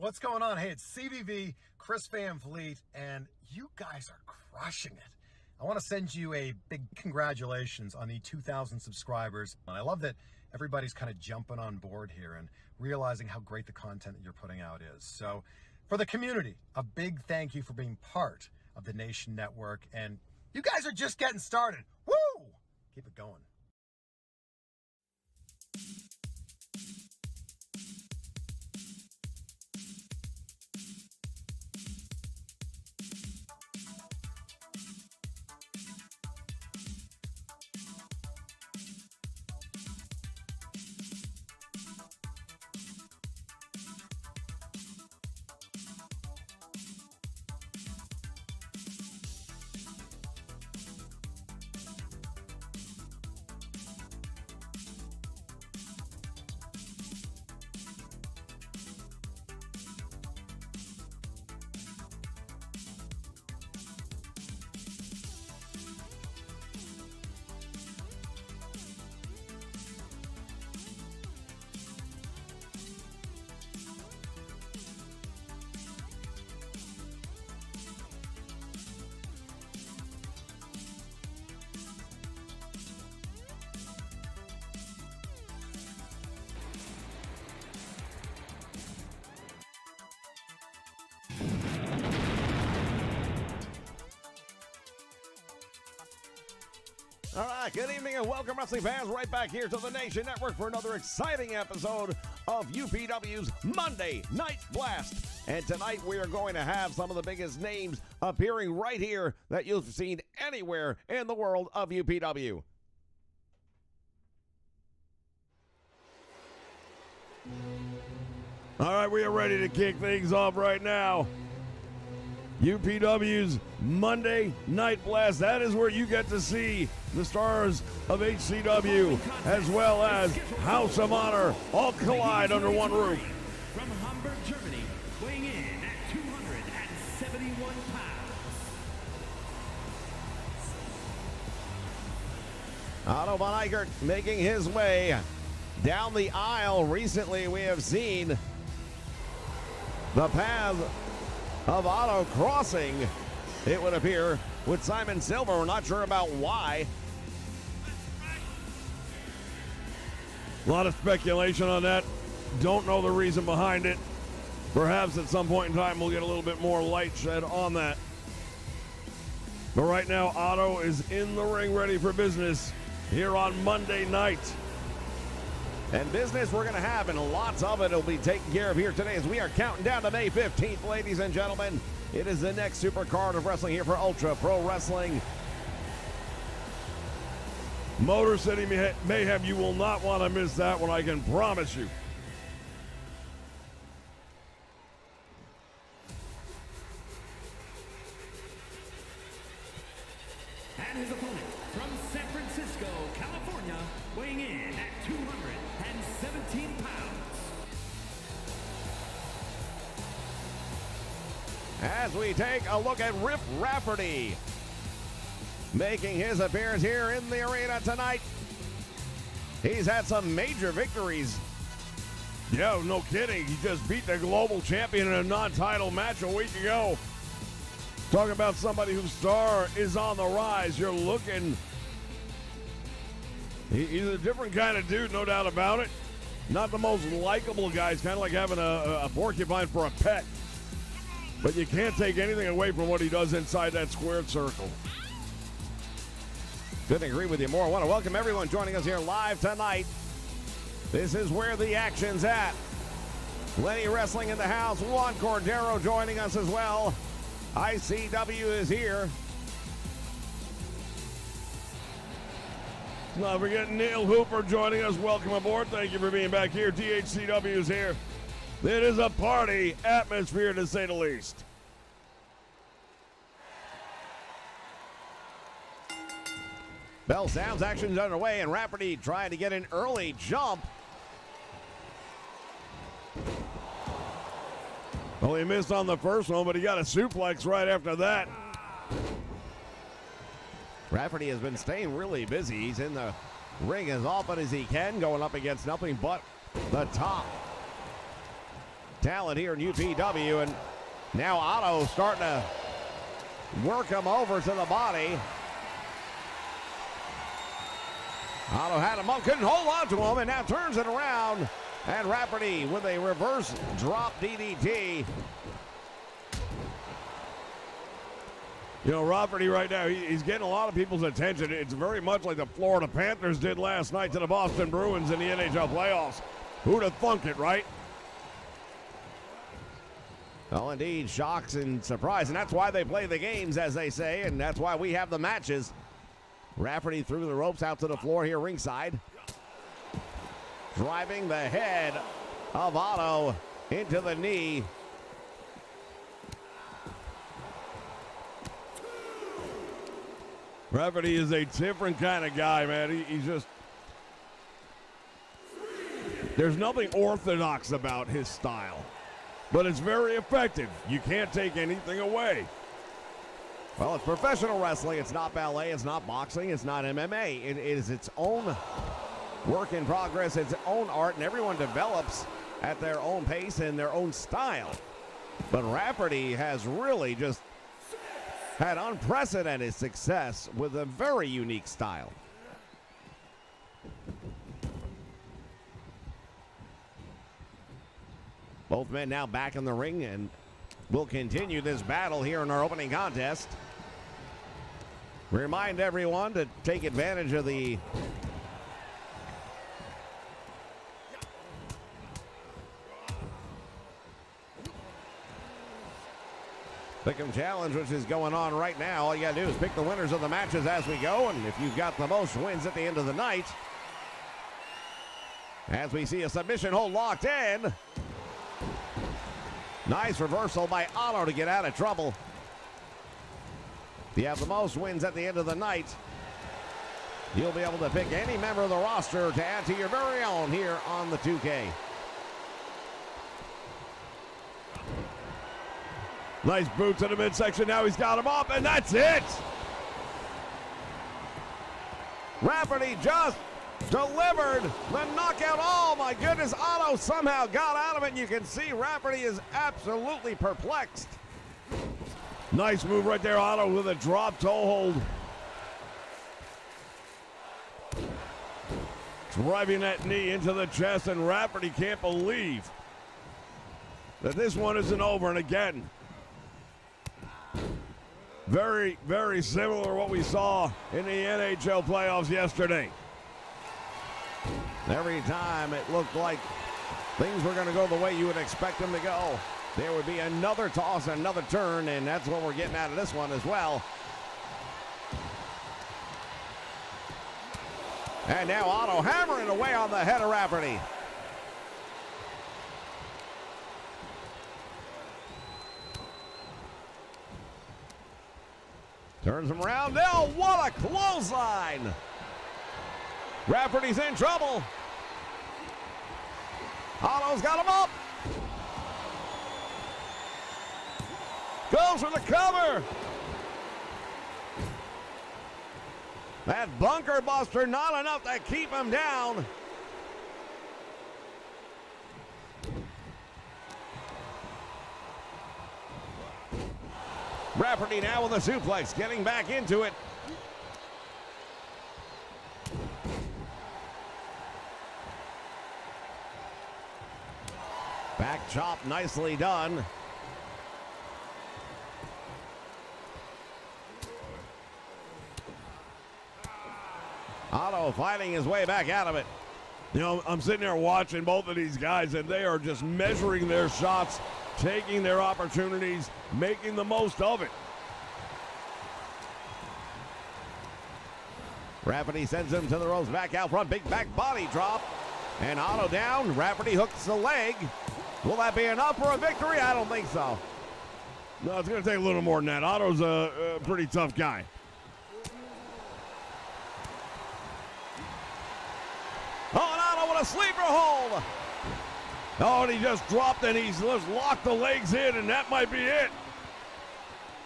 What's going on? Hey, it's CVV, Chris Van Vliet, and you guys are crushing it. I want to send you a big congratulations on the 2,000 subscribers. And I love that everybody's kind of jumping on board here and realizing how great the content that you're putting out is. So for the community, a big thank you for being part of the Nation Network. And you guys are just getting started. Woo! Keep it going. All right, good evening and welcome, wrestling fans, right back here to the Nation Network for another exciting episode of UPW's Monday Night Blast. And tonight we are going to have some of the biggest names appearing right here that you've seen anywhere in the world of UPW. All right, we are ready to kick things off right now. UPW's Monday Night Blast. That is where you get to see the stars of HCW as well as House of Honor all collide under one roof. From Hamburg, Germany, weighing in at 271 pounds. Otto von Eichert making his way down the aisle. Recently we have seen the path of Otto crossing, it would appear, with Simon Silver. We're not sure about why. A lot of speculation on that. Don't know the reason behind it. Perhaps at some point in time we'll get a little bit more light shed on that. But right now, Otto is in the ring ready for business here on Monday night. And business we're going to have, and lots of it will be taken care of here today as we are counting down to May 15th, ladies and gentlemen. It is the next supercard of wrestling here for Ultra Pro Wrestling. Motor City Mayhem, you will not want to miss that one, I can promise you. And his opponent from San Francisco, California, weighing in at 217 pounds. As we take a look at Riff Rafferty, making his appearance here in the arena tonight. He's had some major victories. Yeah, no kidding. He just beat the global champion in a non-title match a week ago. Talking about somebody whose star is on the rise. You're looking. He's a different kind of dude, no doubt about it. Not the most likable guy. It's kind of like having a porcupine for a pet. But you can't take anything away from what he does inside that squared circle. Couldn't agree with you more. I want to welcome everyone joining us here live tonight. This is where the action's at. Lenny Wrestling in the house. Juan Cordero joining us as well. ICW is here. Not forgetting Neil Hooper joining us. Welcome aboard. Thank you for being back here. DHCW is here. It is a party atmosphere, to say the least. Bell sounds, action's underway, and Rafferty trying to get an early jump. Well, he missed on the first one, but he got a suplex right after that. Rafferty has been staying really busy. He's in the ring as often as he can, going up against nothing but the top. talent here in UPW, and now Otto starting to work him over to the body. Otto had him up, couldn't hold on to him, and now turns it around. And Rafferty with a reverse drop DDT. You know, Rafferty right now, he's getting a lot of people's attention. It's very much like the Florida Panthers did last night to the Boston Bruins in the NHL playoffs. Who'd have thunk it, right? Well, indeed, shocks and surprise, and that's why they play the games, as they say, and that's why we have the matches. Rafferty through the ropes out to the floor here ringside. Driving the head of Otto into the knee. Rafferty is a different kind of guy, man. He's just... There's nothing orthodox about his style, but it's very effective. You can't take anything away. Well, it's professional wrestling. It's not ballet. It's not boxing. It's not MMA. It is its own work in progress, its own art, and everyone develops at their own pace and their own style. But Rafferty has really just had unprecedented success with a very unique style. Both men now back in the ring, and we'll continue this battle here in our opening contest. Remind everyone to take advantage of the Pick'em Challenge, which is going on right now. All you gotta do is pick the winners of the matches as we go, and if you've got the most wins at the end of the night. As we see a submission hold locked in. Nice reversal by Otto to get out of trouble. If you have the most wins at the end of the night, you'll be able to pick any member of the roster to add to your very own here on the 2K. Nice boot to the midsection. Now he's got him up, and that's it. Rafferty just delivered the knockout. Oh my goodness, Otto somehow got out of it. You can see Rafferty is absolutely perplexed. Nice move right there, Otto, with a drop toe hold. Driving that knee into the chest, and Rafferty can't believe that this one isn't over. And again, very, very similar to what we saw in the NHL playoffs yesterday. Every time it looked like things were going to go the way you would expect them to go, there would be another toss, another turn, and that's what we're getting out of this one as well. And now Otto hammering away on the head of Rafferty. Turns him around. Now, what a clothesline! Rafferty's in trouble. Otto's got him up. Goes for the cover. That bunker buster, not enough to keep him down. Rafferty now with a suplex, getting back into it. Back chop, nicely done. Otto fighting his way back out of it. You know, I'm sitting there watching both of these guys, and they are just measuring their shots, taking their opportunities, making the most of it. Rafferty sends him to the ropes, back out front, big back body drop. And Otto down, Rafferty hooks the leg. Will that be enough for a victory? I don't think so. No, it's going to take a little more than that. Otto's a pretty tough guy. Oh, and Otto with a sleeper hold. Oh, and he just dropped, and he's just locked the legs in, and that might be it.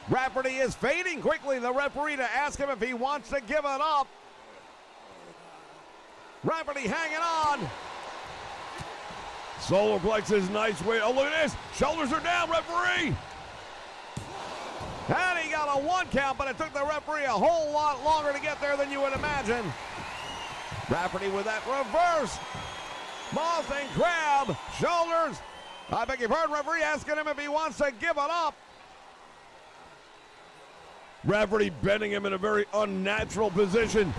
Rafferty is fading quickly. The referee to ask him if he wants to give it up. Rafferty hanging on. Solar plexus, nice way. Oh, look at this. Shoulders are down, referee. And he got a 1 count, but it took the referee a whole lot longer to get there than you would imagine. Rafferty with that reverse. Boston Crab, shoulders. I beg your pardon, referee asking him if he wants to give it up. Rafferty bending him in a very unnatural position.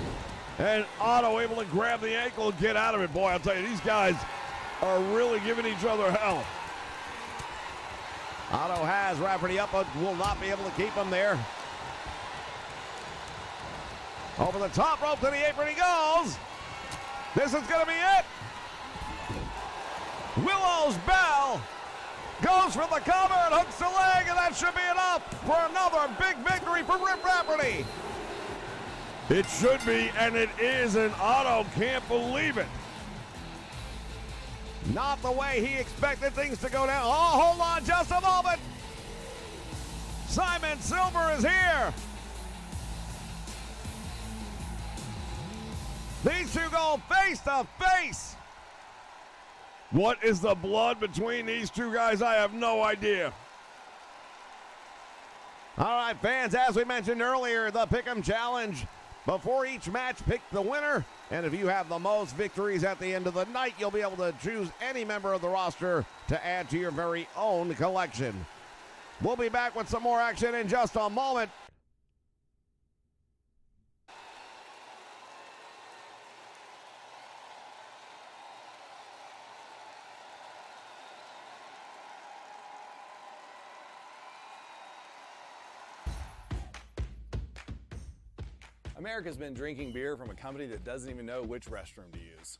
And Otto able to grab the ankle and get out of it. Boy, I'll tell you, these guys are really giving each other hell. Otto has Rafferty up, but will not be able to keep him there. Over the top rope to the apron he goes. This is going to be it. Willow's Bell goes for the cover and hooks the leg, and that should be enough for another big victory for Rip Rafferty. It should be, and it is, and Otto can't believe it. Not the way he expected things to go down. Oh, hold on just a moment. Simon Silver is here. These two go face to face. What is the blood between these two guys? I have no idea. All right, fans, as we mentioned earlier, the Pick'em Challenge. Before each match, pick the winner. And if you have the most victories at the end of the night, you'll be able to choose any member of the roster to add to your very own collection. We'll be back with some more action in just a moment. America's been drinking beer from a company that doesn't even know which restroom to use.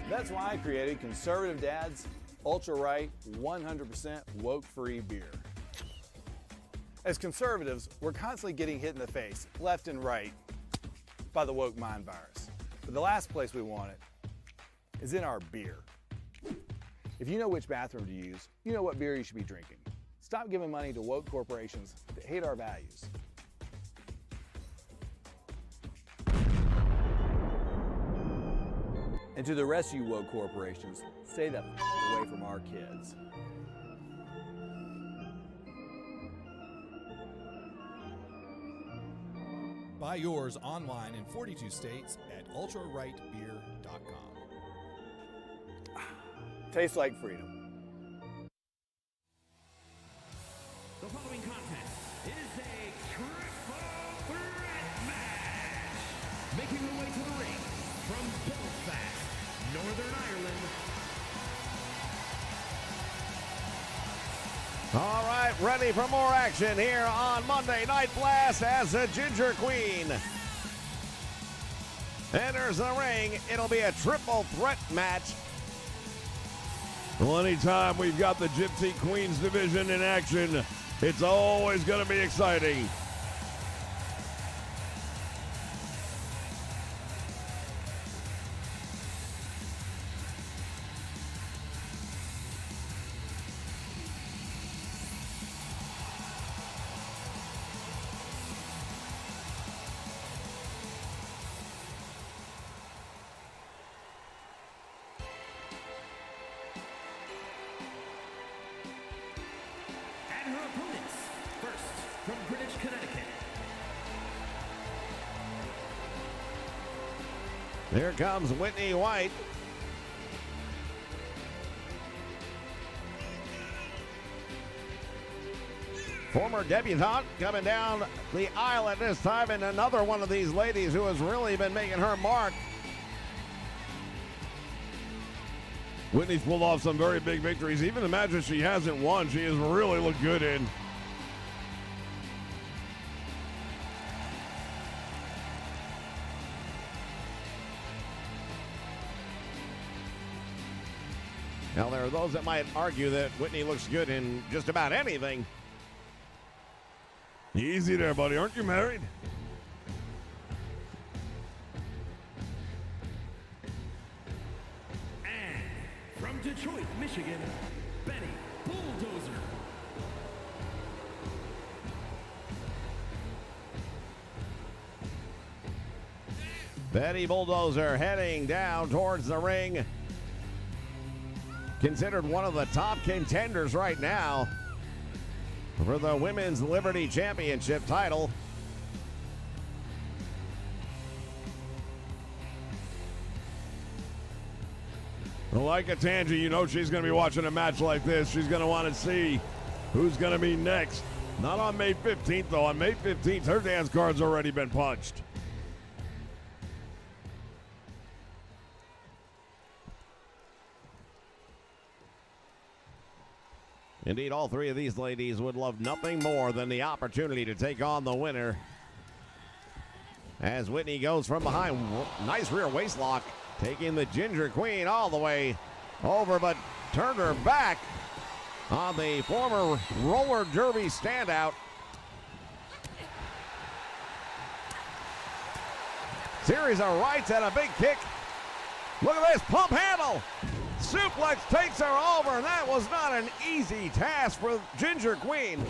That's why I created Conservative Dad's Ultra Right 100% woke-free beer. As conservatives, we're constantly getting hit in the face, left and right, by the woke mind virus. But the last place we want it is in our beer. If you know which bathroom to use, you know what beer you should be drinking. Stop giving money to woke corporations that hate our values. And to the rest of you woke corporations, stay the away from our kids. Buy yours online in 42 states at ultrarightbeer.com. Tastes like freedom. The following contest is a triple threat match. Making her way to the ring from Belfast, Northern Ireland. All right, ready for more action here on Monday Night Blast as the Ginger Queen enters the ring. It'll be a triple threat match. Well, anytime we've got the Gypsy Queens division in action, it's always going to be exciting. And her opponents, first from Greenwich, Connecticut. Here comes Whitney White. Former debutante coming down the aisle at this time, and another one of these ladies who has really been making her mark. Whitney's pulled off some very big victories. Even the matches she hasn't won, she has really looked good in. Now, there are those that might argue that Whitney looks good in just about anything. Easy there, buddy. Aren't you married? And from Detroit, Michigan, Betty Bulldozer. Betty Bulldozer heading down towards the ring. considered one of the top contenders right now for the Women's Liberty Championship title. Well, like Tangi, you know she's going to be watching a match like this. She's going to want to see who's going to be next. Not on May 15th, though. On May 15th, her dance card's already been punched. Indeed, all three of these ladies would love nothing more than the opportunity to take on the winner. As Whitney goes from behind, nice rear waist lock, taking the Ginger Queen all the way over, but turned her back on the former roller derby standout. Series of rights and a big kick. Look at this pump handle. Suplex takes her over, and that was not an easy task for Ginger Queen.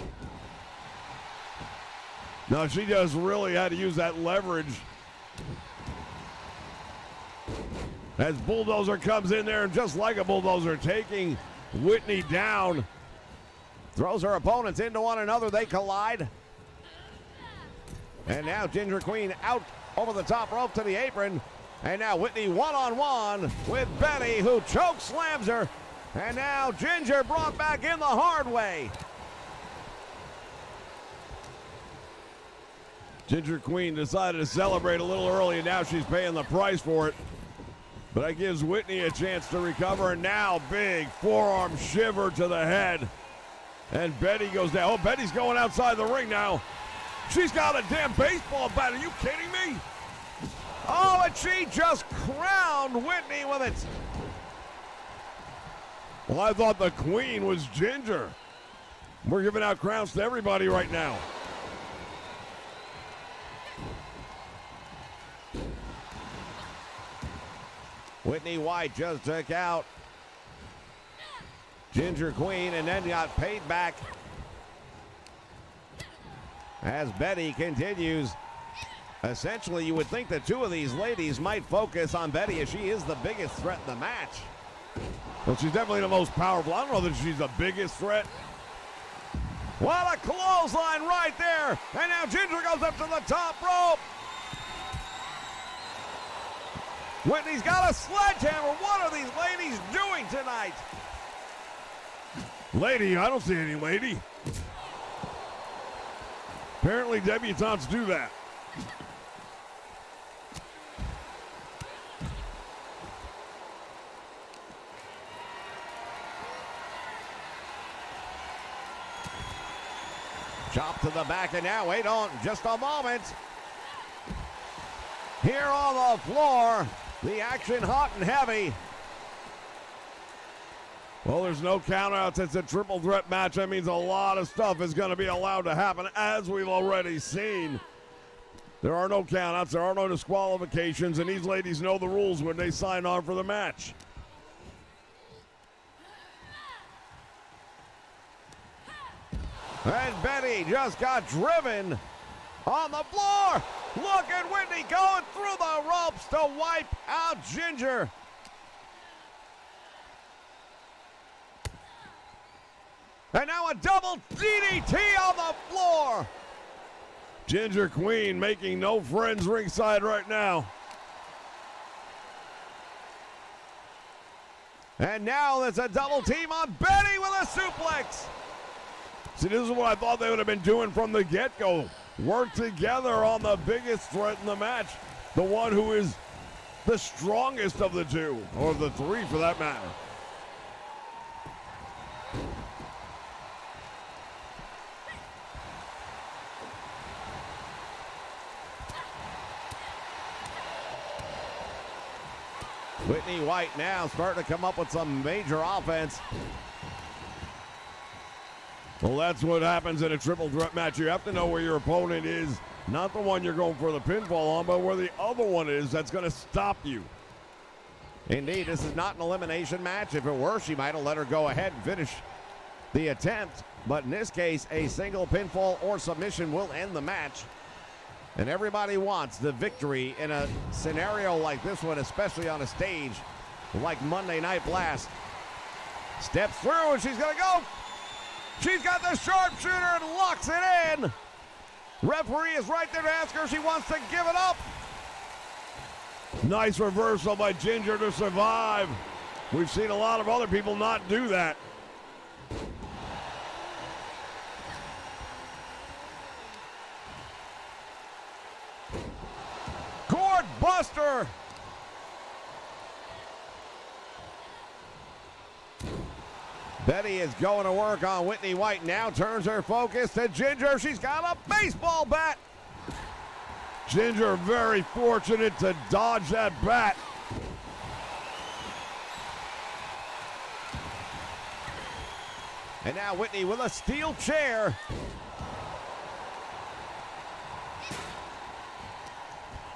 No, she just really had to use that leverage. As Bulldozer comes in there, and just like a bulldozer, taking Whitney down. Throws her opponents into one another. They collide. And now Ginger Queen out over the top rope to the apron. And now Whitney one-on-one with Betty, who choke slams her. And now Ginger brought back in the hard way. Ginger Queen decided to celebrate a little early, and now she's paying the price for it. But that gives Whitney a chance to recover, and now big forearm shiver to the head. And Betty goes down. Oh, Betty's going outside the ring now. She's got a damn baseball bat. Are you kidding me? Oh, and she just crowned Whitney with it. Well, I thought the Queen was Ginger. We're giving out crowns to everybody right now. Whitney White just took out Ginger Queen and then got paid back as Betty continues. Essentially, you would think the two of these ladies might focus on Betty as she is the biggest threat in the match. Well, she's definitely the most powerful. I don't know that she's the biggest threat. What a clothesline right there. And now Ginger goes up to the top rope. Whitney's got a sledgehammer. What are these ladies doing tonight? Lady? I don't see any lady. Apparently debutantes do that. Chop to the back, and now wait on just a moment. Here on the floor, the action hot and heavy. Well, there's no countouts. It's a triple threat match. That means a lot of stuff is going to be allowed to happen, as we've already seen. There are no countouts. There are no disqualifications, and these ladies know the rules when they sign on for the match. And Betty just got driven on the floor. Look at Whitney going through the ropes to wipe out Ginger. And now a double DDT on the floor. Ginger Queen making no friends ringside right now. And now there's a double team on Betty with a suplex. See, this is what I thought they would have been doing from the get-go. Work together on the biggest threat in the match. The one who is the strongest of the two, or the three for that matter. Whitney White now starting to come up with some major offense. Well, that's what happens in a triple threat match. You have to know where your opponent is, not the one you're going for the pinfall on, but where the other one is that's going to stop you. Indeed, this is not an elimination match. If it were, she might have let her go ahead and finish the attempt. But in this case, a single pinfall or submission will end the match. And everybody wants the victory in a scenario like this one, especially on a stage like Monday Night Blast. Steps through and she's going to go. She's got the sharpshooter and locks it in. Referee is right there to ask her if she wants to give it up. Nice reversal by Ginger to survive. We've seen a lot of other people not do that. Gourd buster. Betty is going to work on Whitney White. Now turns her focus to Ginger. She's got a baseball bat. Ginger very fortunate to dodge that bat. And now Whitney with a steel chair.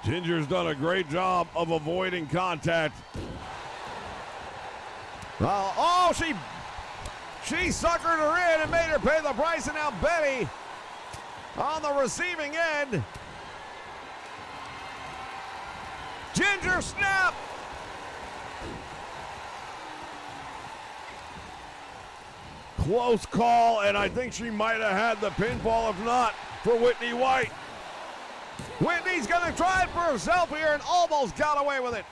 Ginger's done a great job of avoiding contact. She suckered her in and made her pay the price, and now Betty on the receiving end. Ginger snap. Close call, and I think she might have had the pinfall if not for Whitney White. Whitney's going to try it for herself here and almost got away with it.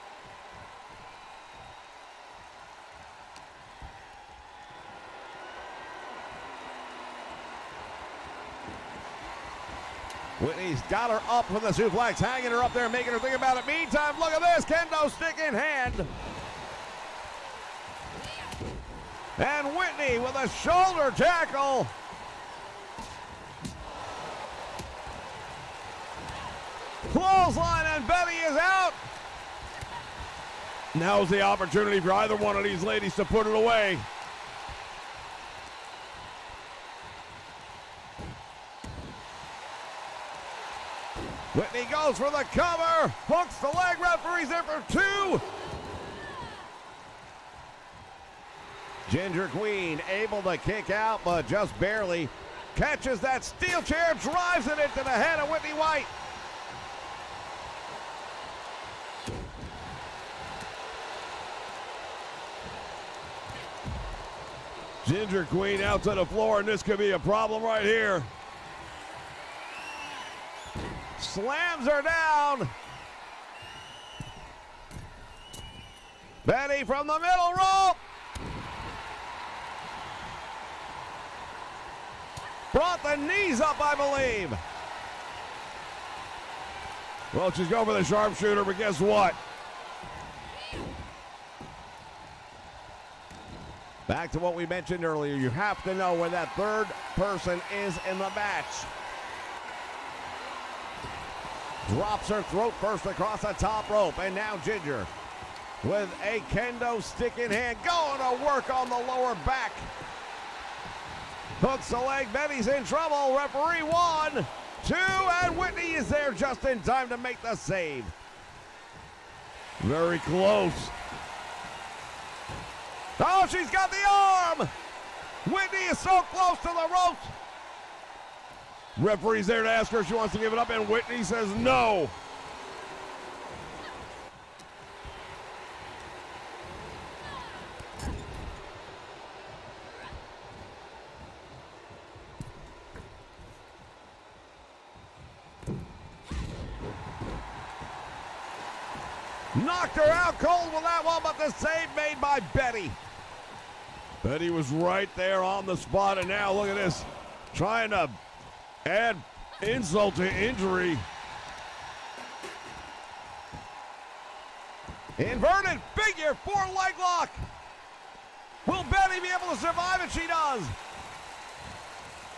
Whitney's got her up with the suplex, hanging her up there, making her think about it. Meantime, look at this, kendo stick in hand. And Whitney with a shoulder tackle. Clothesline, and Betty is out. Now's the opportunity for either one of these ladies to put it away. Whitney goes for the cover, hooks the leg, referee's in for two. Ginger Queen able to kick out, but just barely. Catches that steel chair, drives it into the head of Whitney White. Ginger Queen out to the floor, and this could be a problem right here. Slams her down. Betty from the middle rope. Brought the knees up, I believe. Well, she's going for the sharpshooter, but guess what? Back to what we mentioned earlier. You have to know where that third person is in the match. Drops her throat first across the top rope. And now Ginger with a kendo stick in hand. Going to work on the lower back. Hooks the leg. Betty's in trouble. Referee 1, 2, and Whitney is there just in time to make the save. Very close. Oh, she's got the arm. Whitney is so close to the ropes. Referee's there to ask her if she wants to give it up, and Whitney says no. Knocked her out cold with that one, but the save made by Betty. Betty was right there on the spot, and now look at this. Trying to add insult to injury. Inverted figure 4 leg lock. Will Betty be able to survive it? She does.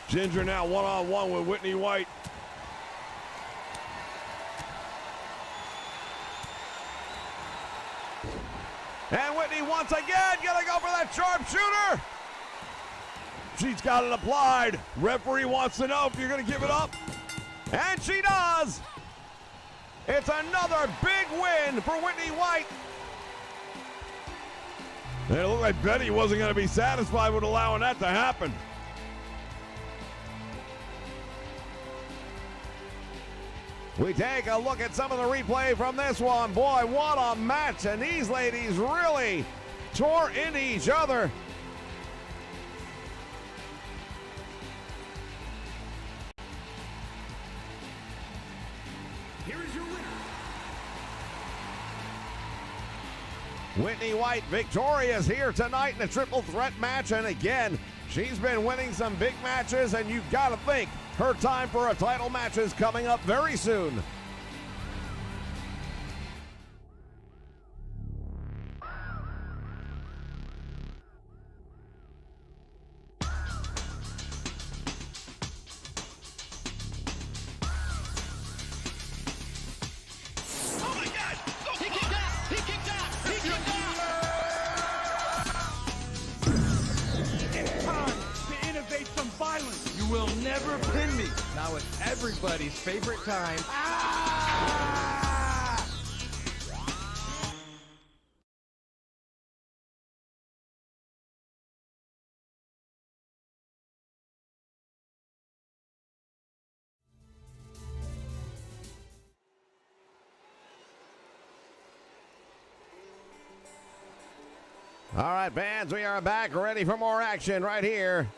Ginger now one-on-one with Whitney White. And Whitney once again gonna go for that sharpshooter. She's got it applied. Referee wants to know if you're going to give it up. And she does. It's another big win for Whitney White. And it looked like Betty wasn't going to be satisfied with allowing that to happen. We take a look at some of the replay from this one. Boy, what a match. And these ladies really tore into each other. here is your winner. Whitney White victorious here tonight in a triple threat match, and again, she's been winning some big matches, and you've got to think her time for a title match is coming up very soon. You will never pin me. Now it's everybody's favorite time. All right, fans, we are back, ready for more action right here.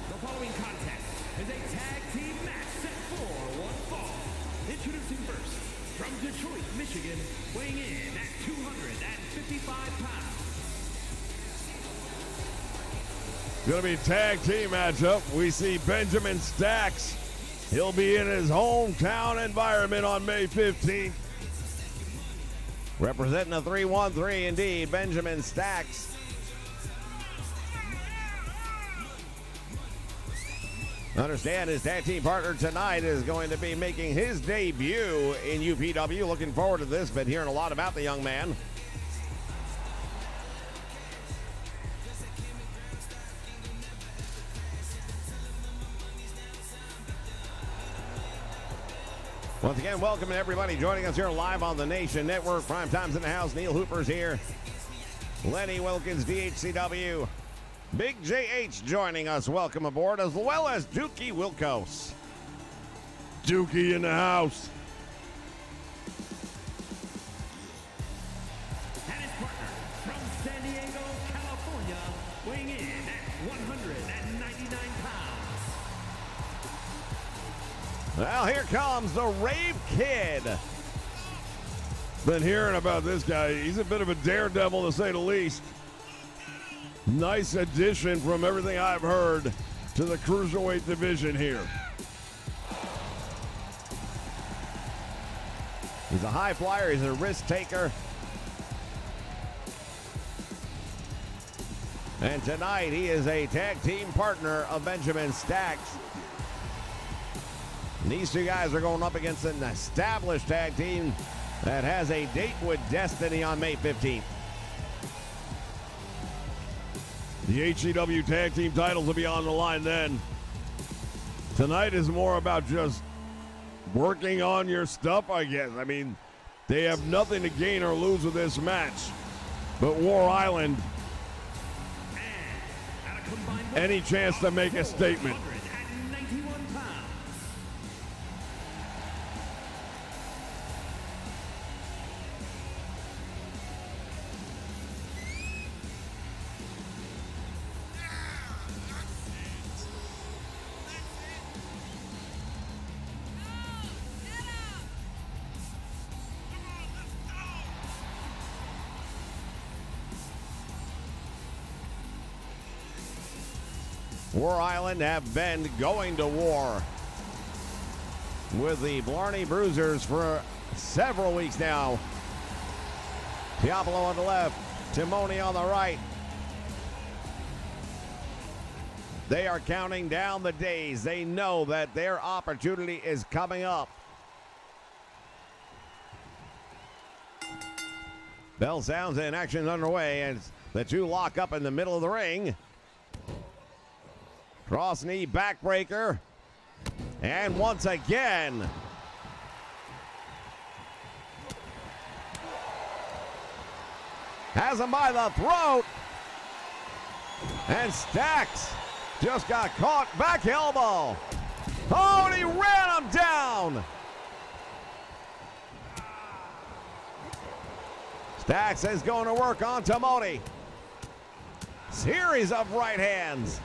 The following contest is a tag team match set for one fall. Introducing first, from Detroit, Michigan, weighing in at 255 pounds. Going to be tag team matchup. We see Benjamin Stacks. He'll be in his hometown environment on May 15th. Representing the 313 indeed, Benjamin Stacks. Understand his tag team partner tonight is going to be making his debut in UPW. Looking forward to this, been hearing a lot about the young man. Once again, welcome to everybody joining us here live on the Nation Network. Prime Time's in the house. Neil Hooper's here. Lenny Wilkins, DHCW. Big JH joining us. Welcome aboard, as well as Dookie Wilkos. Dookie in the house. And his partner from San Diego, California, weighing in at 199 pounds. Well, here comes the Rave Kid. Been hearing about this guy. He's a bit of a daredevil, to say the least. Nice addition, from everything I've heard, to the cruiserweight division here. He's a high flyer. He's a risk taker. And tonight he is a tag team partner of Benjamin Stacks. And these two guys are going up against an established tag team that has a date with Destiny on May 15th. The HCW tag team titles will be on the line then. Tonight is more about just working on your stuff, I guess. I mean, they have nothing to gain or lose with this match. But War Island, At a combined any chance to make a statement. 491 pounds. War Island have been going to war with the Blarney Bruisers for several weeks now. Diablo on the left, Timoni on the right. They are counting down the days. They know that their opportunity is coming up. Bell sounds and action underway as the two lock up in the middle of the ring. Cross knee backbreaker. And once again, has him by the throat. And Stacks just got caught. Back elbow. Oh, and he ran him down. Stacks is going to work on Timoni. Series of right hands.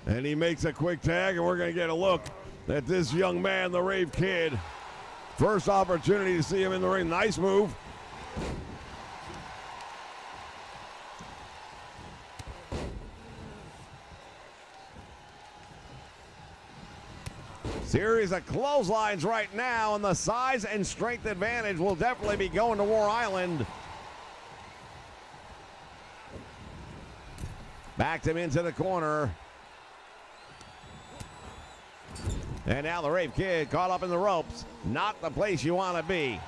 And he makes a quick tag, and we're going to get a look at this young man, the Rave Kid. First opportunity to see him in the ring. Nice move. Series of clotheslines right now, and the size and strength advantage will definitely be going to War Island. Backed him into the corner. And now the Rave Kid caught up in the ropes. Not the place you want to be.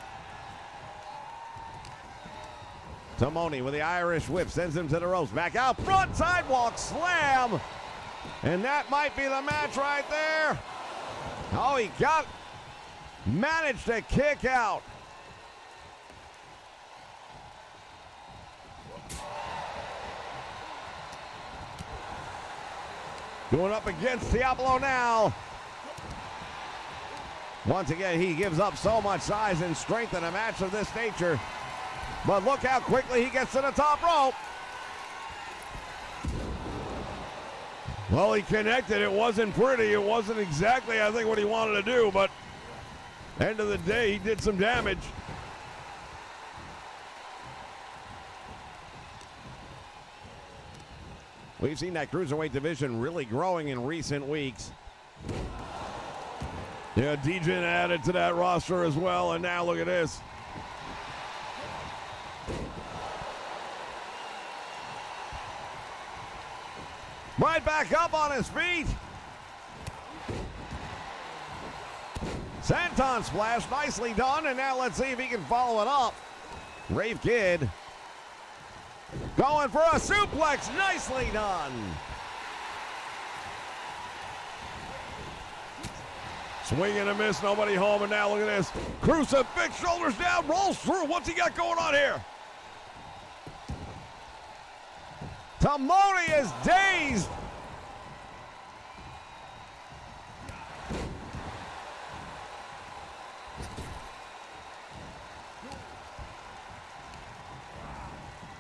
Tamoni with the Irish whip sends him to the ropes. Back out front, sidewalk slam. And that might be the match right there. Oh, he managed to kick out. Going up against Diablo now. Once again, he gives up so much size and strength in a match of this nature. But look how quickly he gets to the top rope. Well, he connected. It wasn't pretty. It wasn't exactly, I think, what he wanted to do, but end of the day, he did some damage. We've seen that cruiserweight division really growing in recent weeks. Yeah, Dejan added to that roster as well, and now look at this. Right back up on his feet. Senton splash, nicely done, and now let's see if he can follow it up. Rave Kid going for a suplex, nicely done. Swing and a miss, nobody home, and now look at this. Crucifix, shoulders down, rolls through. What's he got going on here? Tamoni is dazed.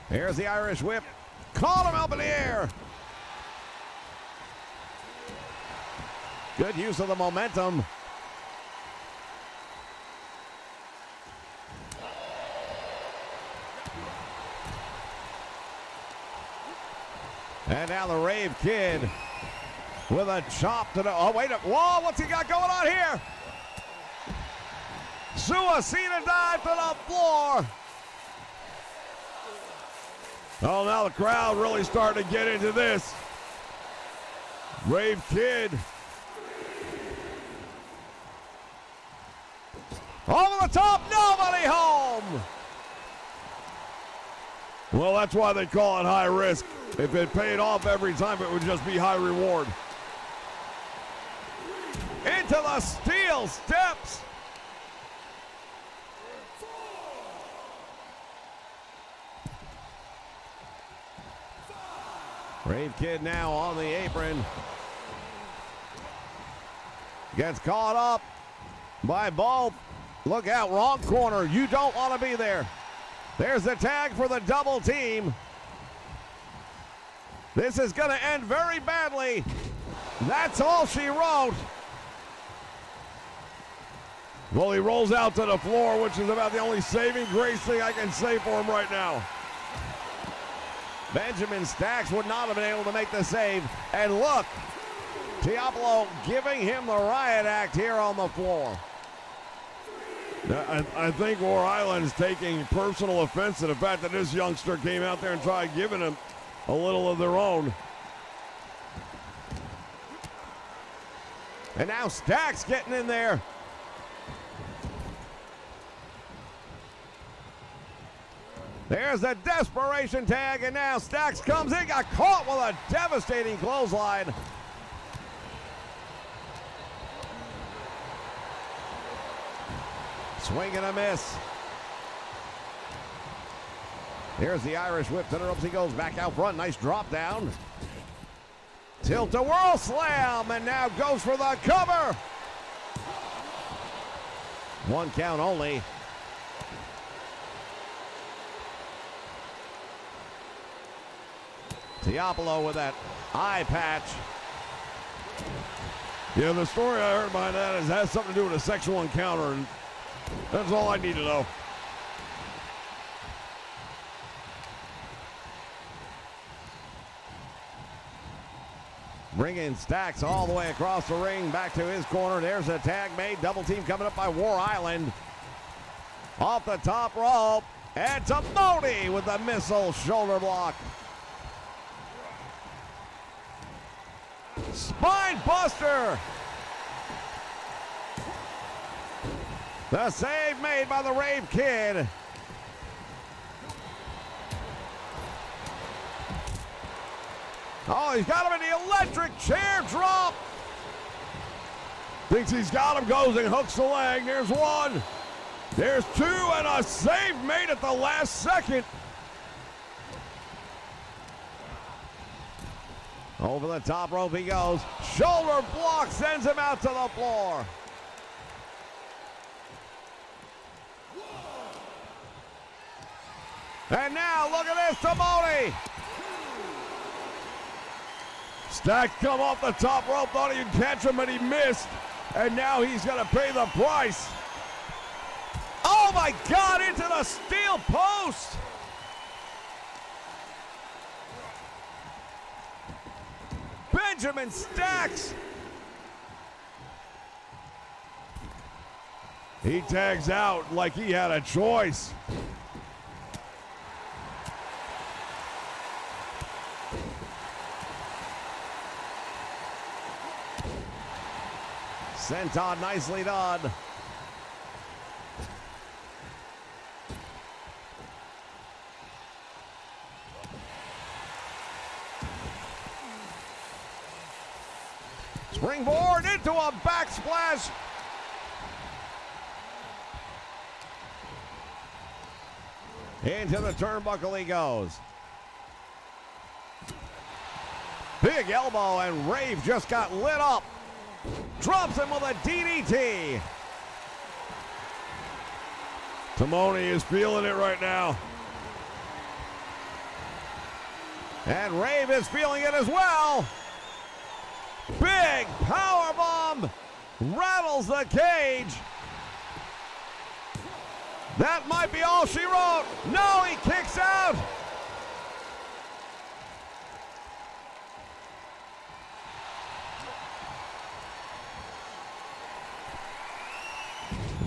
Here's the Irish whip. Caught him up in the air. Good use of the momentum. And now the Rave Kid with a chop to the, oh wait, whoa, what's he got going on here? Suicida dive to the floor. Oh, now the crowd really starting to get into this. Rave Kid. Over the top, nobody home. Well, that's why they call it high risk. If it paid off every time, it would just be high reward. Into the steel steps. Rave Kid now on the apron. Gets caught up by both. Look out, wrong corner. You don't want to be there. There's the tag for the double team. This is going to end very badly. That's all she wrote. Well, he rolls out to the floor, which is about the only saving grace thing I can say for him right now. Benjamin Stacks would not have been able to make the save. And look, Diablo giving him the riot act here on the floor. I think War Island is taking personal offense to the fact that this youngster came out there and tried giving him a little of their own. And now Stacks getting in there. There's the desperation tag, and now Stacks comes in, got caught with a devastating clothesline. Swing and a miss. Here's the Irish whip to the ropes. He goes back out front. Nice drop down. Tilt-a-whirl slam, and now goes for the cover. One count only. Diablo with that eye patch. Yeah, the story I heard behind that is it has something to do with a sexual encounter, and that's all I need to know. Bringing Stacks all the way across the ring, back to his corner. There's a tag made. Double team coming up by War Island. Off the top rope. And Tamoni with the missile shoulder block. Spine buster. The save made by the Rave Kid. Oh, he's got him in the electric chair drop. Thinks he's got him, goes and hooks the leg. There's one. There's two, and a save made at the last second. Over the top rope he goes. Shoulder block sends him out to the floor. And now look at this, Tamoni. Stacks come off the top rope, thought he'd catch him, but he missed. And now he's going to pay the price. Oh my God, into the steel post. Benjamin Stacks. He tags out like he had a choice. Senton nicely done. Springboard into a backsplash. Into the turnbuckle he goes. Big elbow, and Rave just got lit up. Drops him with a DDT. Tamoni is feeling it right now. And Rave is feeling it as well. Big power bomb. Rattles the cage. That might be all she wrote. No, he kicks out.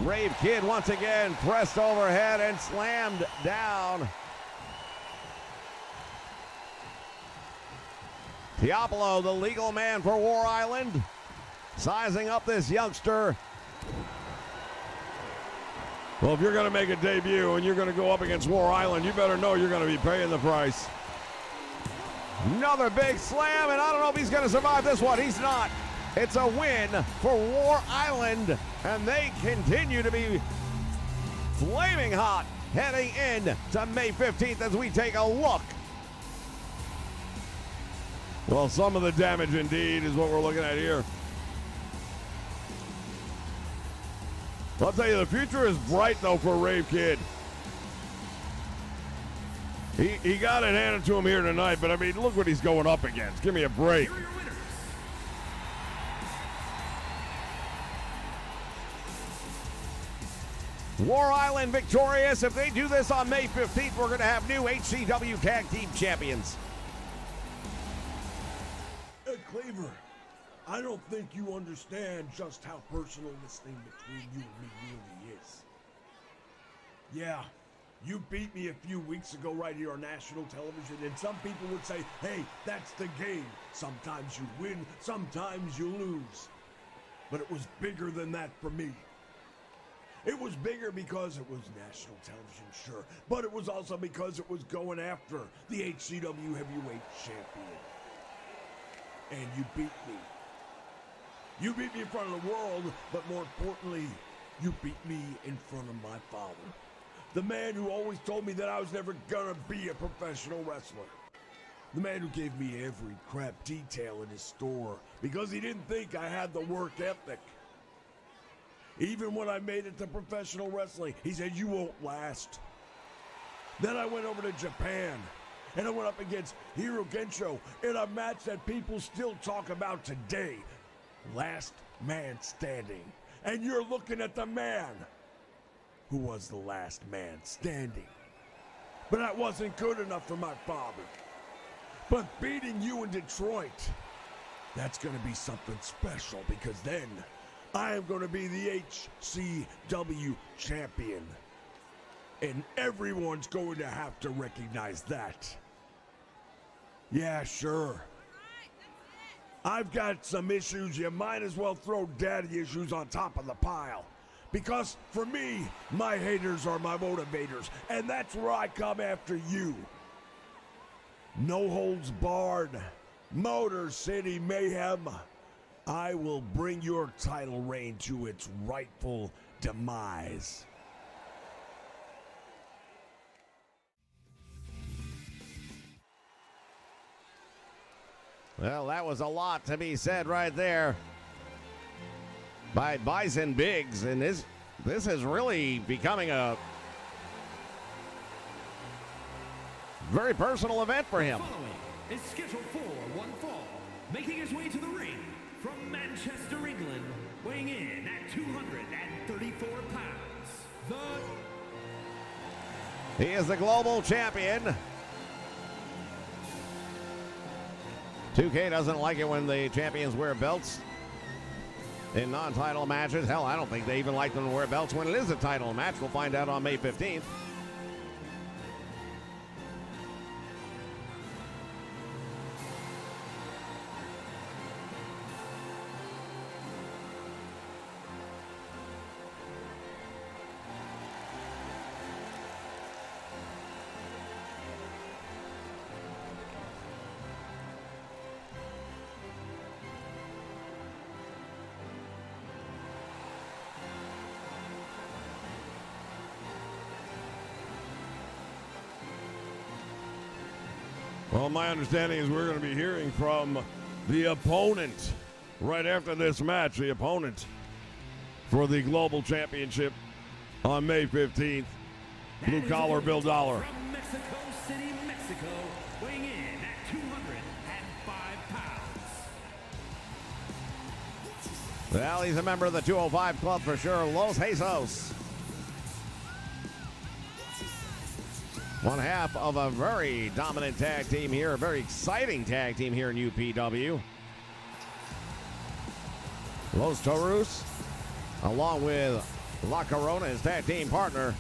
Rave Kid once again pressed overhead and slammed down. Teopolo, the legal man for War Island, sizing up this youngster. Well, if you're going to make a debut and you're going to go up against War Island, you better know you're going to be paying the price. Another big slam, and I don't know if he's going to survive this one. He's not. It's a win for War Island, and they continue to be flaming hot heading in to May 15th as we take a look. Well, some of the damage indeed is what we're looking at here. I'll tell you, the future is bright, though, for Rave Kid. He got it handed to him here tonight, but, I mean, look what he's going up against. Give me a break. War Island victorious. If they do this on May 15th, we're going to have new HCW Tag Team Champions. Cleaver, I don't think you understand just how personal this thing between you and me really is. Yeah, you beat me a few weeks ago right here on national television, and some people would say, hey, that's the game. Sometimes you win, sometimes you lose. But it was bigger than that for me. It was bigger because it was national television, sure, but it was also because it was going after the HCW Heavyweight Champion. And you beat me. You beat me in front of the world, but more importantly, you beat me in front of my father. The man who always told me that I was never gonna be a professional wrestler. The man who gave me every crap detail in his store because he didn't think I had the work ethic. Even when I made it to professional wrestling, he said, you won't last. Then I went over to Japan, and I went up against Hiro Gensho in a match that people still talk about today. last man standing. And you're looking at the man who was the last man standing. But that wasn't good enough for my father. But beating you in Detroit, that's going to be something special, because then I am going to be the HCW champion. And everyone's going to have to recognize that. Yeah, sure. I've got some issues. You might as well throw daddy issues on top of the pile. Because for me, my haters are my motivators. And that's where I come after you. No holds barred. Motor City Mayhem. I will bring your title reign to its rightful demise. Well, that was a lot to be said right there by Bison Biggs, and this is really becoming a very personal event for him. Following is scheduled for one fall, making his way to the ring from Manchester, England, weighing in at 234 pounds. He is the global champion. 2K doesn't like it when the champions wear belts in non-title matches. Hell, I don't think they even like them to wear belts when it is a title match. We'll find out on May 15th. Well, my understanding is we're going to be hearing from the opponent right after this match, the opponent for the Global Championship on May 15th, Blue Collar Bill Dollar. From Mexico City, Mexico, weighing in at 205 pounds. Well, he's a member of the 205 Club for sure, Los Jesus. One half of a very dominant tag team here, a very exciting tag team here in UPW. Los Toros, along with La Corona, his tag team partner.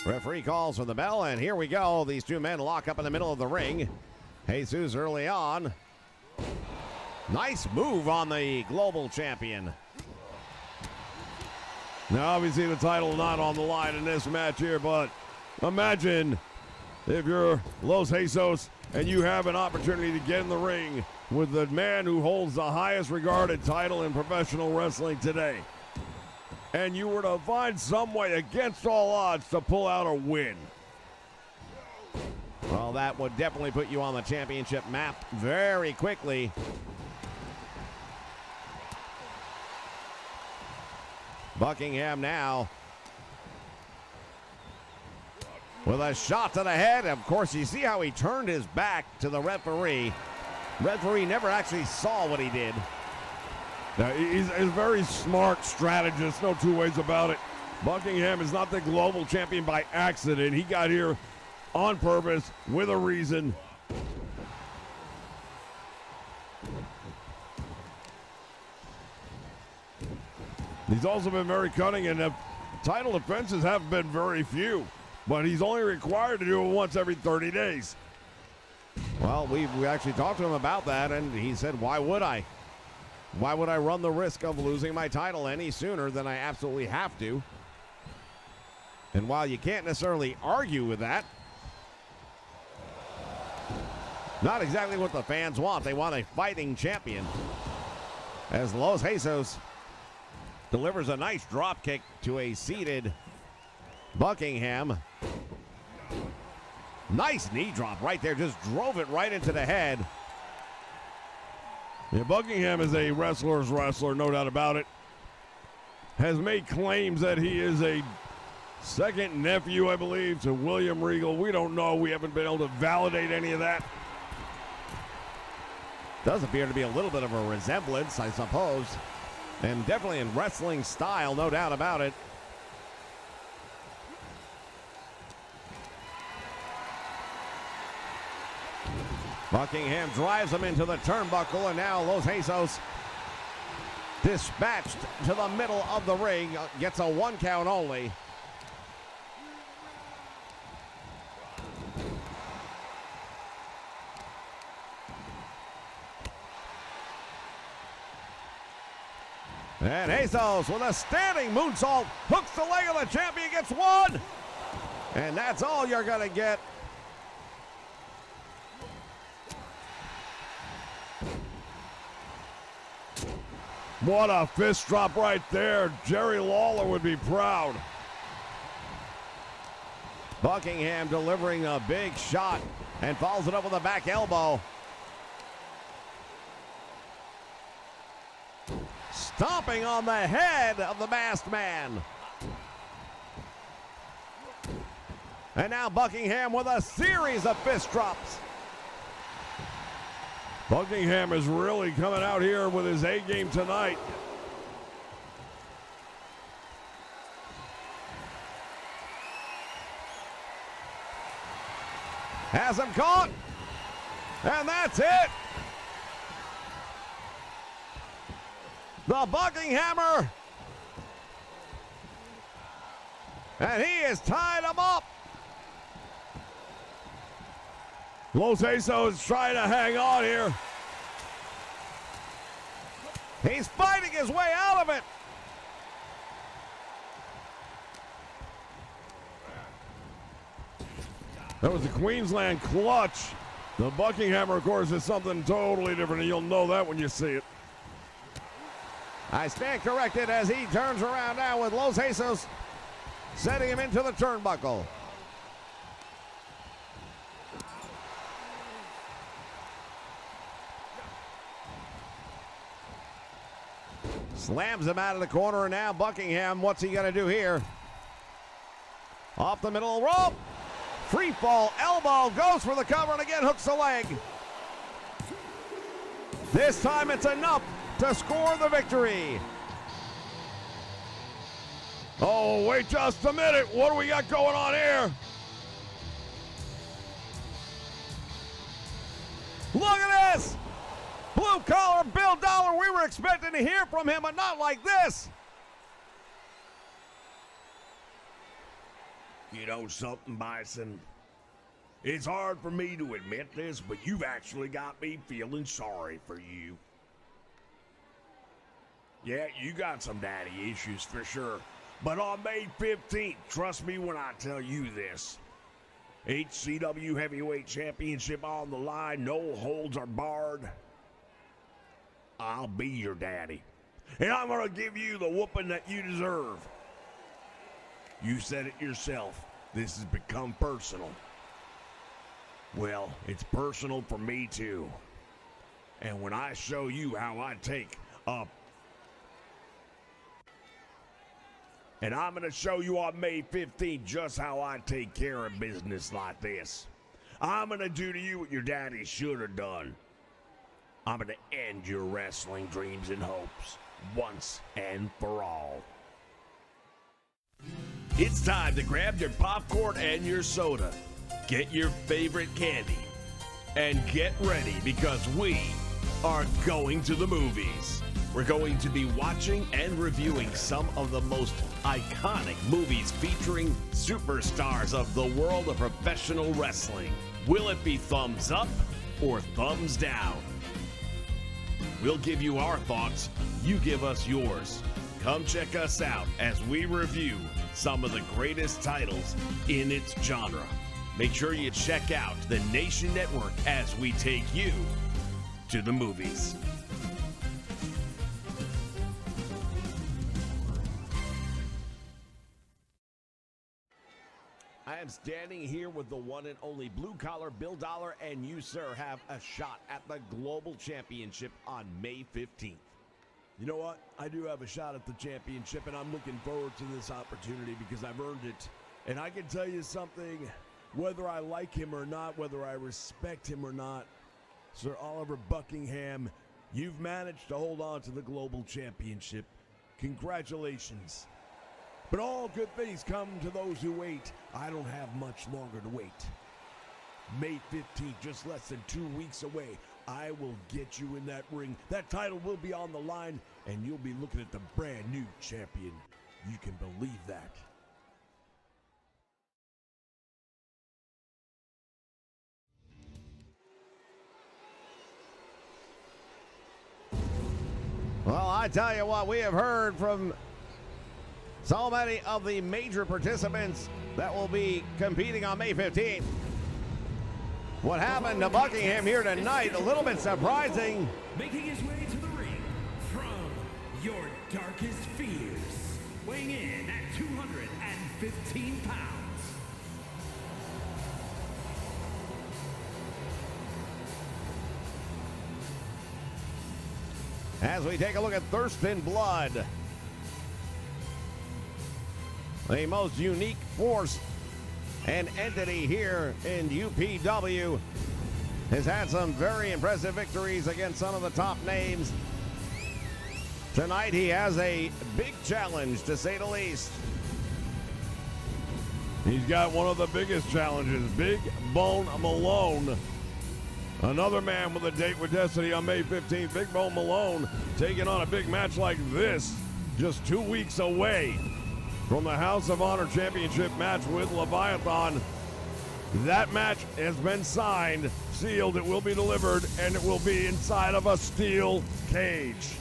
Referee calls for the bell, and here we go. These two men lock up in the middle of the ring. Jesus early on. Nice move on the global champion. Now, obviously, the title not on the line in this match here, but imagine if you're Los Jesus and you have an opportunity to get in the ring with the man who holds the highest regarded title in professional wrestling today, and you were to find some way against all odds to pull out a win. Well, that would definitely put you on the championship map very quickly. Buckingham now with a shot to the head. Of course, you see how he turned his back to the referee. Referee never actually saw what he did. Now, he's a very smart strategist, no two ways about it. Buckingham is not the global champion by accident. He got here on purpose with a reason. He's also been very cunning, and the title defenses have been very few, but he's only required to do it once every 30 days. Well, we actually talked to him about that, and he said, why would I? Why would I run the risk of losing my title any sooner than I absolutely have to? And while you can't necessarily argue with that, not exactly what the fans want. They want a fighting champion. As Los Jesus delivers a nice drop kick to a seated Buckingham. Nice knee drop right there. Just drove it right into the head. Yeah, Buckingham is a wrestler's wrestler, no doubt about it. Has made claims that he is a second nephew, I believe, to William Regal. We don't know. We haven't been able to validate any of that. Does appear to be a little bit of a resemblance, I suppose. And definitely in wrestling style, no doubt about it. Buckingham drives him into the turnbuckle, and now Los Jesus dispatched to the middle of the ring. Gets a 1 count only. And Jesus with a standing moonsault hooks the leg of the champion, gets 1. And that's all you're going to get. What a fist drop right there. Jerry Lawler would be proud. Buckingham delivering a big shot and follows it up with a back elbow. Stomping on the head of the masked man. And now Buckingham with a series of fist drops. Buckingham is really coming out here with his A game tonight. Has him caught. And that's it. The Buckinghammer. And he has tied him up. Los Jesus is trying to hang on here. He's fighting his way out of it. That was the Queensland clutch. The Buckinghammer, of course, is something totally different, and you'll know that when you see it. I stand corrected as he turns around now with Los Jesus setting him into the turnbuckle. Slams him out of the corner, and now Buckingham, what's he going to do here? Off the middle rope. Free fall elbow, goes for the cover, and again hooks the leg. This time it's enough to score the victory. Oh, wait just a minute. What do we got going on here? Look at this. Blue collar Bill Dollar. We were expecting to hear from him, but not like this. You know something, Bison? It's hard for me to admit this, but you've actually got me feeling sorry for you. Yeah, you got some daddy issues for sure. But on May 15th, trust me when I tell you this. HCW Heavyweight Championship on the line, no holds are barred. I'll be your daddy. And I'm going to give you the whooping that you deserve. You said it yourself. This has become personal. Well, it's personal for me too. And when I show you how I take up, and I'm going to show you on May 15th just how I take care of business like this. I'm going to do to you what your daddy should have done. I'm going to end your wrestling dreams and hopes once and for all. It's time to grab your popcorn and your soda. Get your favorite candy. And get ready because we are going to the movies. We're going to be watching and reviewing some of the most iconic movies featuring superstars of the world of professional wrestling. Will it be thumbs up or thumbs down? We'll give you our thoughts, you give us yours. Come check us out as we review some of the greatest titles in its genre. Make sure you check out the Nation Network as we take you to the movies. I am standing here with the one and only Blue Collar Bill Dollar, and you, sir, have a shot at the Global Championship on May 15th. You know what? I do have a shot at the championship, and I'm looking forward to this opportunity because I've earned it. And I can tell you something, whether I like him or not, whether I respect him or not, Sir Oliver Buckingham, you've managed to hold on to the global championship. Congratulations. But all good things come to those who wait. I don't have much longer to wait. May 15th, just less than 2 weeks away. I will get you in that ring. That title will be on the line, and you'll be looking at the brand new champion. You can believe that. Well, I tell you what, we have heard from so many of the major participants that will be competing on May 15th. What happened to Buckingham here tonight, a little bit surprising. Making his way to the ring from your darkest fears, weighing in at 215 pounds. As we take a look at Thurston Blood, the most unique force and entity here in UPW, has had some very impressive victories against some of the top names. Tonight he has a big challenge, to say the least. He's got one of the biggest challenges, Big Bone Malone. Another man with a date with Destiny on May 15th. Big Bone Malone taking on a big match like this just 2 weeks away from the House of Honor Championship match with Leviathan. That match has been signed, sealed, it will be delivered, and it will be inside of a steel cage.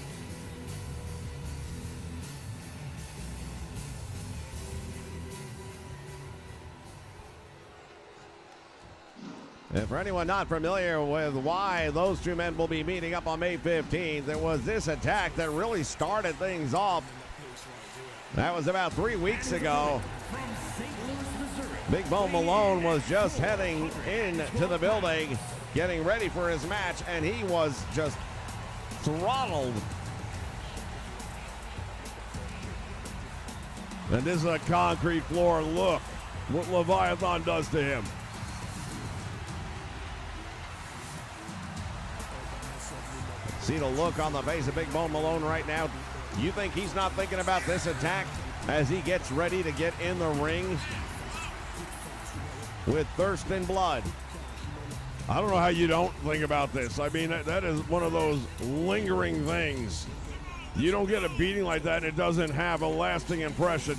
And for anyone not familiar with why those two men will be meeting up on May 15th, there was this attack that really started things off. That was about 3 weeks ago. Big Bone Malone was just heading into the building, getting ready for his match, and he was just throttled. And this is a concrete floor. Look what Leviathan does to him. See the look on the face of Big Bone Malone right now. You think he's not thinking about this attack as he gets ready to get in the ring with Thurston Blood? I don't know how you don't think about this. I mean, that is one of those lingering things. You don't get a beating like that, and it doesn't have a lasting impression.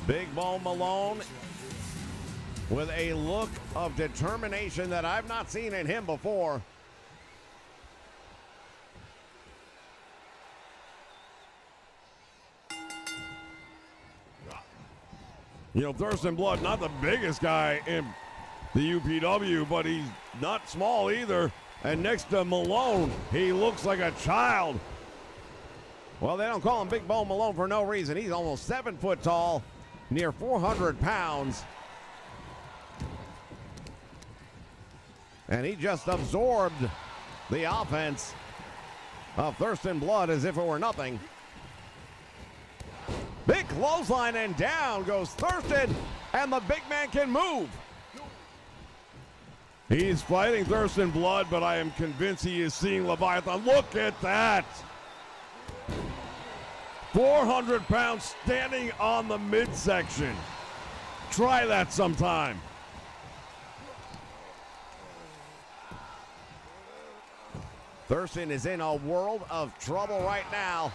Big Bone Malone with a look of determination that I've not seen in him before. You know, Thurston Blood, not the biggest guy in the UPW, but he's not small either. And next to Malone, he looks like a child. Well, they don't call him Big Bone Malone for no reason. He's almost 7 foot tall, near 400 pounds. And he just absorbed the offense of Thurston Blood as if it were nothing. Big clothesline, and down goes Thurston, and the big man can move. He's fighting Thurston Blood, but I am convinced he is seeing Leviathan. Look at that. 400 pounds standing on the midsection. Try that sometime. Thurston is in a world of trouble right now.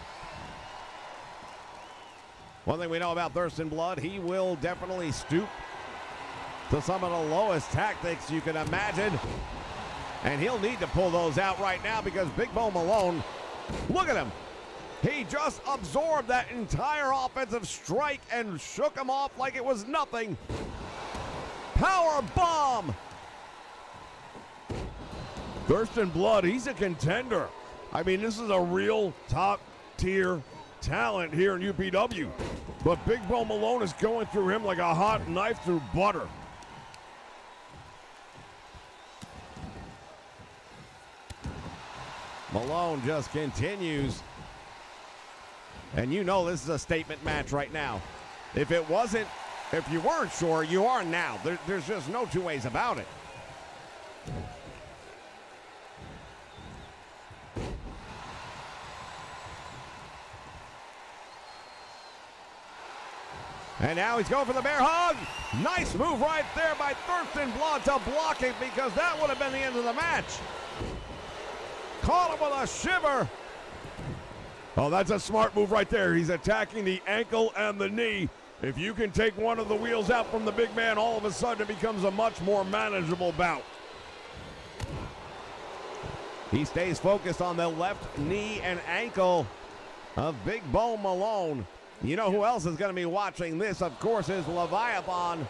One thing we know about Thurston Blood, he will definitely stoop to some of the lowest tactics you can imagine. And he'll need to pull those out right now because Big Bone Malone, look at him. He just absorbed that entire offensive strike and shook him off like it was nothing. Power bomb. Thurston Blood, he's a contender. I mean, this is a real top-tier talent here in UPW. But Big Bo Malone is going through him like a hot knife through butter. Malone just continues. And you know this is a statement match right now. If you weren't sure, you are now. There's just no two ways about it. And now he's going for the bear hug. Nice move right there by Thurston Blood to block it, because that would have been the end of the match. Caught him with a shiver. Oh, that's a smart move right there. He's attacking the ankle and the knee. If you can take one of the wheels out from the big man, all of a sudden it becomes a much more manageable bout. He stays focused on the left knee and ankle of Big Bo Malone. You know who else is going to be watching this, of course, is Leviathan.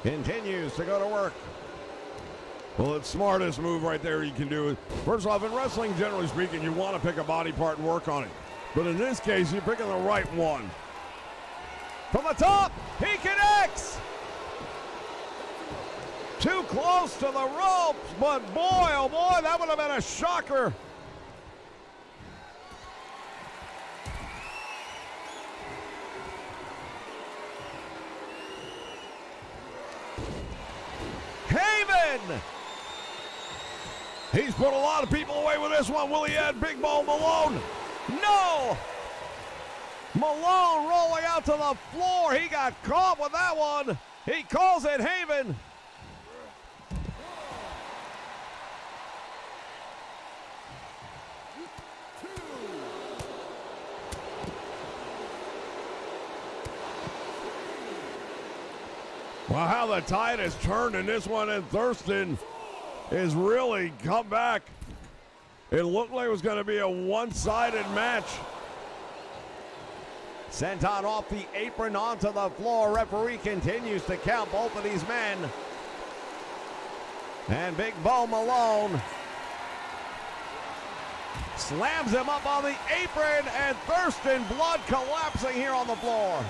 Continues to go to work. Well, it's smartest move right there you can do. First off, in wrestling, generally speaking, you want to pick a body part and work on it. But in this case, you're picking the right one. From the top, he connects! Too close to the ropes, but boy, oh boy, that would have been a shocker. Haven! He's put a lot of people away with this one. Will he add Big Bo Malone? No! Malone rolling out to the floor. He got caught with that one. He calls it Haven. Well, how the tide has turned in this one, and Thurston is really come back. It looked like it was going to be a one-sided match. Sent on off the apron onto the floor. Referee continues to count both of these men. And Big Bo Malone slams him up on the apron, and Thurston Blood collapsing here on the floor.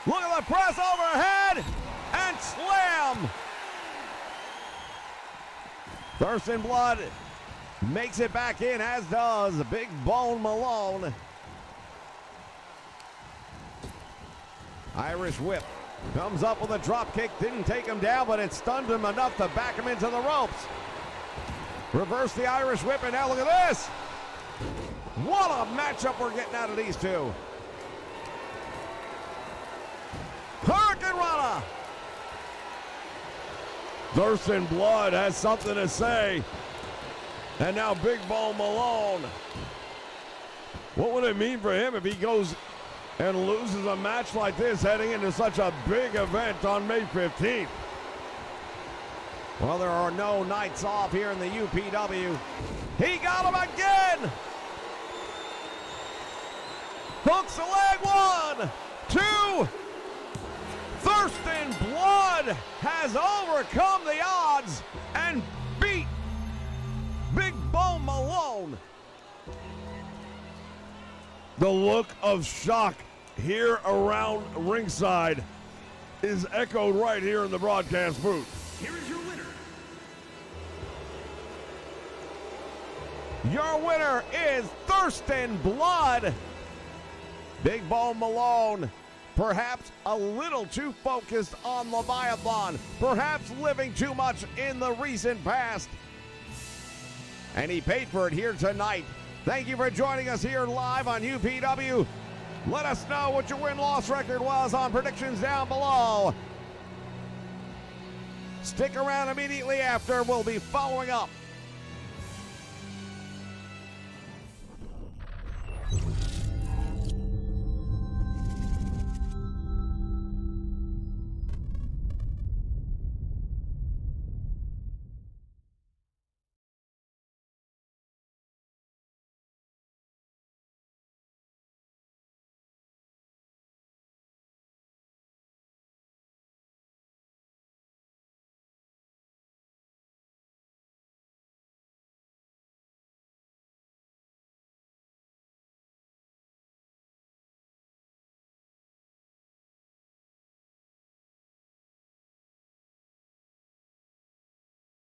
Look at the press overhead and slam. Thurston Blood makes it back in, as does Big Bo Malone. Irish whip comes up with a drop kick. Didn't take him down, but it stunned him enough to back him into the ropes. Reverse the Irish whip, and now look at this. What a matchup we're getting out of these two. Hurricane Rana. Thurston Blood has something to say. And now Big Bo Malone. What would it mean for him if he goes and loses a match like this heading into such a big event on May 15th? Well, there are no nights off here in the UPW. He got him again. Hooks the leg, 1, 2. Thurston Blood has overcome the odds and beat Big Bo Malone. The look of shock here around ringside is echoed right here in the broadcast booth. Here is your winner. Your winner is Thurston Blood. Big Bo Malone, perhaps a little too focused on Leviathan, perhaps living too much in the recent past. And he paid for it here tonight. Thank you for joining us here live on UPW. Let us know what your win-loss record was on predictions down below. Stick around immediately after. We'll be following up